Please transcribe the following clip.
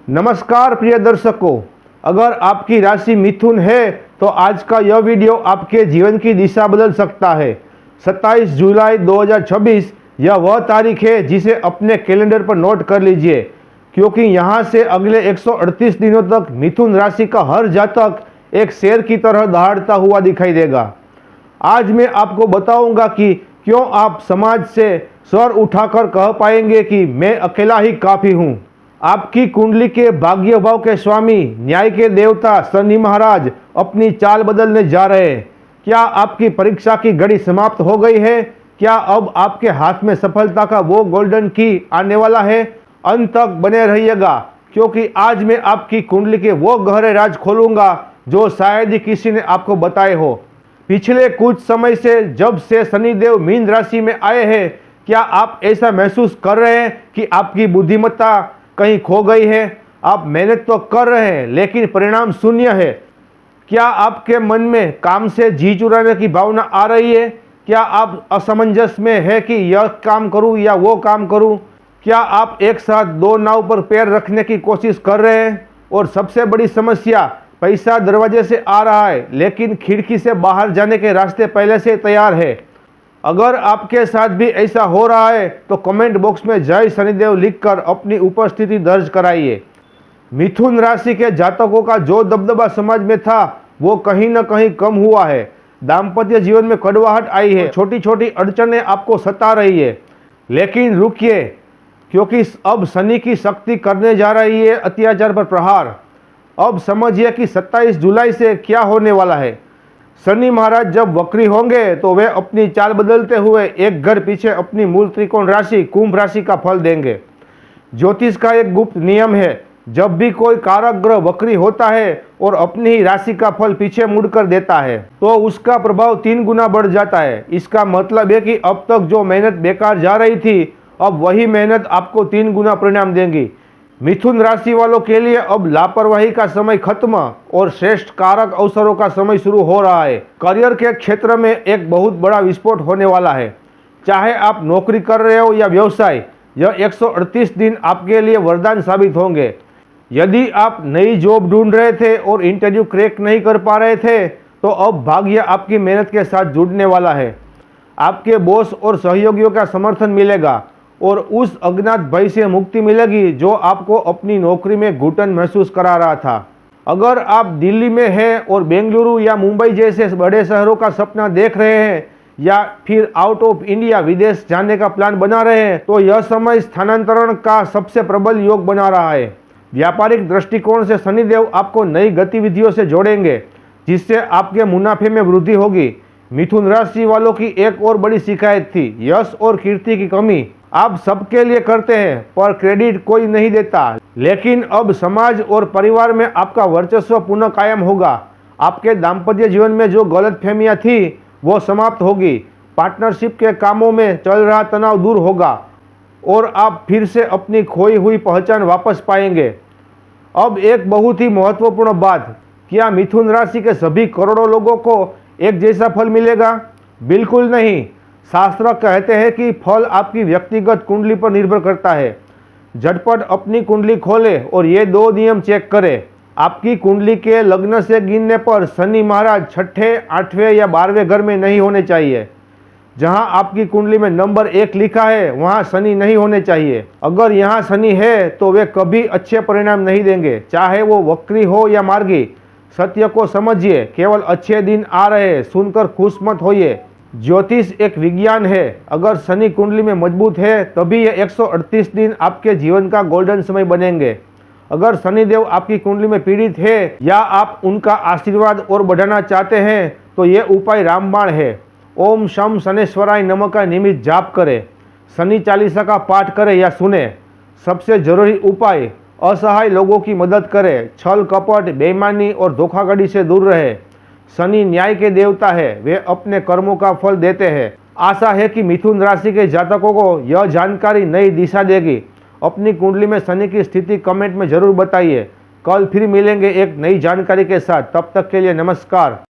नमस्कार प्रिय दर्शकों, अगर आपकी राशि मिथुन है तो आज का यह वीडियो आपके जीवन की दिशा बदल सकता है। 27 जुलाई 2026 यह वह तारीख है जिसे अपने कैलेंडर पर नोट कर लीजिए, क्योंकि यहाँ से अगले 138 दिनों तक मिथुन राशि का हर जातक एक शेर की तरह दहाड़ता हुआ दिखाई देगा। आज मैं आपको बताऊंगा कि क्यों आप समाज से सर उठाकर कह पाएंगे कि मैं अकेला ही काफ़ी हूँ। आपकी कुंडली के भाग्य भाव के स्वामी, न्याय के देवता शनि महाराज अपनी चाल बदलने जा रहे हैं। क्या आपकी परीक्षा की घड़ी समाप्त हो गई है? क्या अब आपके हाथ में सफलता का वो गोल्डन की आने वाला है? अंत तक बने रहिएगा, क्योंकि आज मैं आपकी कुंडली के वो गहरे राज खोलूंगा जो शायद ही किसी ने आपको बताए हो। पिछले कुछ समय से जब से शनिदेव मीन राशि में आए हैं, क्या आप ऐसा महसूस कर रहे हैं कि आपकी बुद्धिमत्ता कहीं खो गई है? आप मेहनत तो कर रहे हैं लेकिन परिणाम शून्य है। क्या आपके मन में काम से जी चुराने की भावना आ रही है? क्या आप असमंजस में है कि यह काम करूं या वो काम करूं? क्या आप एक साथ दो नाव पर पैर रखने की कोशिश कर रहे हैं? और सबसे बड़ी समस्या, पैसा दरवाजे से आ रहा है लेकिन खिड़की से बाहर जाने के रास्ते पहले से तैयार है। अगर आपके साथ भी ऐसा हो रहा है तो कमेंट बॉक्स में जय शनिदेव लिखकर अपनी उपस्थिति दर्ज कराइए। मिथुन राशि के जातकों का जो दबदबा समाज में था वो कहीं न कहीं कम हुआ है। दाम्पत्य जीवन में कड़वाहट आई है, छोटी छोटी अड़चनें आपको सता रही है। लेकिन रुकिए, क्योंकि अब शनि की शक्ति करने जा रही है अत्याचार पर प्रहार। अब समझिए कि 27 जुलाई से क्या होने वाला है। शनि महाराज जब वक्री होंगे तो वे अपनी चाल बदलते हुए एक घर पीछे अपनी मूल त्रिकोण राशि कुंभ राशि का फल देंगे। ज्योतिष का एक गुप्त नियम है, जब भी कोई कारक ग्रह वक्री होता है और अपनी ही राशि का फल पीछे मुड़कर देता है तो उसका प्रभाव 3 गुना बढ़ जाता है। इसका मतलब है कि अब तक जो मेहनत बेकार जा रही थी, अब वही मेहनत आपको 3 गुना परिणाम देंगी। मिथुन राशि वालों के लिए अब लापरवाही का समय खत्म और श्रेष्ठ कारक अवसरों का समय शुरू हो रहा है। करियर के क्षेत्र में एक बहुत बड़ा विस्फोट होने वाला है। चाहे आप नौकरी कर रहे हो या व्यवसाय, यह 138 दिन आपके लिए वरदान साबित होंगे। यदि आप नई जॉब ढूंढ रहे थे और इंटरव्यू क्रैक नहीं कर पा रहे थे, तो अब भाग्य आपकी मेहनत के साथ जुड़ने वाला है। आपके बॉस और सहयोगियों का समर्थन मिलेगा और उस अज्ञात भय से मुक्ति मिलेगी जो आपको अपनी नौकरी में घुटन महसूस करा रहा था। अगर आप दिल्ली में हैं और बेंगलुरु या मुंबई जैसे बड़े शहरों का सपना देख रहे हैं या फिर आउट ऑफ इंडिया विदेश जाने का प्लान बना रहे हैं, तो यह समय स्थानांतरण का सबसे प्रबल योग बना रहा है। व्यापारिक दृष्टिकोण से शनिदेव आपको नई गतिविधियों से जोड़ेंगे, जिससे आपके मुनाफे में वृद्धि होगी। मिथुन राशि वालों की एक और बड़ी शिकायत थी यश और कीर्ति की कमी। आप सबके लिए करते हैं पर क्रेडिट कोई नहीं देता, लेकिन अब समाज और परिवार में आपका वर्चस्व पुनः कायम होगा। आपके दाम्पत्य जीवन में जो गलतफहमियां थी वो समाप्त होगी। पार्टनरशिप के कामों में चल रहा तनाव दूर होगा और आप फिर से अपनी खोई हुई पहचान वापस पाएंगे। अब एक बहुत ही महत्वपूर्ण बात, क्या मिथुन राशि के सभी करोड़ों लोगों को एक जैसा फल मिलेगा? बिल्कुल नहीं। शास्त्र कहते हैं कि फल आपकी व्यक्तिगत कुंडली पर निर्भर करता है। झटपट अपनी कुंडली खोलें और ये 2 नियम चेक करें। आपकी कुंडली के लग्न से गिनने पर शनि महाराज 6ठे, 8वें या 12वें घर में नहीं होने चाहिए। जहां आपकी कुंडली में नंबर 1 लिखा है वहां शनि नहीं होने चाहिए। अगर यहां शनि है तो वे कभी अच्छे परिणाम नहीं देंगे, चाहे वो वक्री हो या मार्गी। सत्य को समझिए, केवल अच्छे दिन आ रहे हैं सुनकर खुश मत होइए। ज्योतिष एक विज्ञान है। अगर शनि कुंडली में मजबूत है तभी ये 138 दिन आपके जीवन का गोल्डन समय बनेंगे। अगर शनिदेव आपकी कुंडली में पीड़ित है या आप उनका आशीर्वाद और बढ़ाना चाहते हैं तो ये उपाय रामबाण है। ओम शम शनेश्वराय नमः का नियमित जाप करें, शनि चालीसा का पाठ करें या सुने। सबसे जरूरी उपाय, असहाय लोगों की मदद करें, छल कपट, बेईमानी और धोखाधड़ी से दूर रहे। शनि न्याय के देवता है, वे अपने कर्मों का फल देते हैं। आशा है कि मिथुन राशि के जातकों को यह जानकारी नई दिशा देगी। अपनी कुंडली में शनि की स्थिति कमेंट में जरूर बताइए। कल फिर मिलेंगे एक नई जानकारी के साथ। तब तक के लिए नमस्कार।